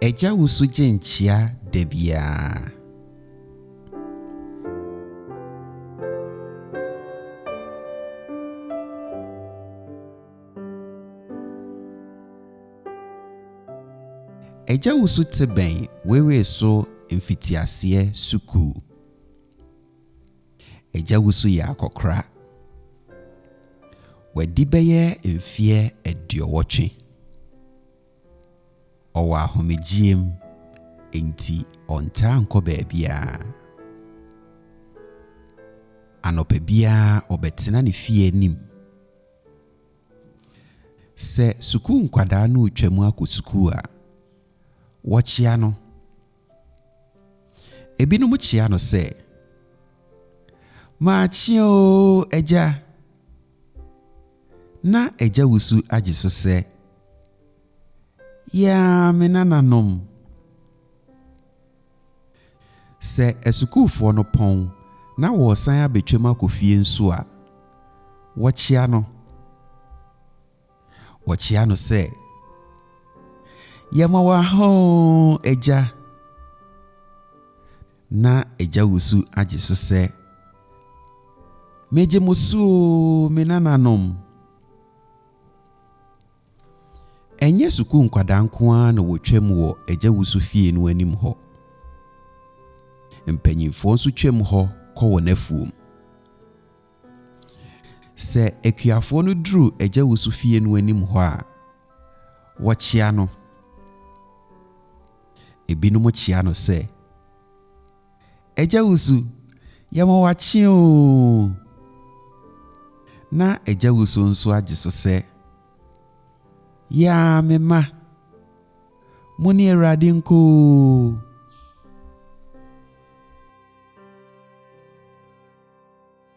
Eja wusu jenchia debia. Eja wusu teben wewe so mfitiasie suku. Eja wusu ya akokra. Wedibeye mfie ediowotwe. Owa homejiem enti onta nko baabia. Anope bia obetena ne fie nim. Se suku nkwada no twemu akosuku a wochia no. Ebinum chia no se machio eja. Na eja wusu ajiso se ya menananom. Se esukufo no pon na wo san abetwem akofie nso a wochia no se yema wa ho eja. Na eja wusu ajiso se meje musu menananom. Enye suku nkwada nko a na wotwem wo eja wusu fie no anim ho. Mpanyimfo nso twem ho kɔ wɔ nafuom. Se ekuafo no duru eja wusu fie no anim ho a wochia no. Ebinum chia no se eja wusu yama wachio. Na eja wusu nso ajiso se ya mema muni erade nko.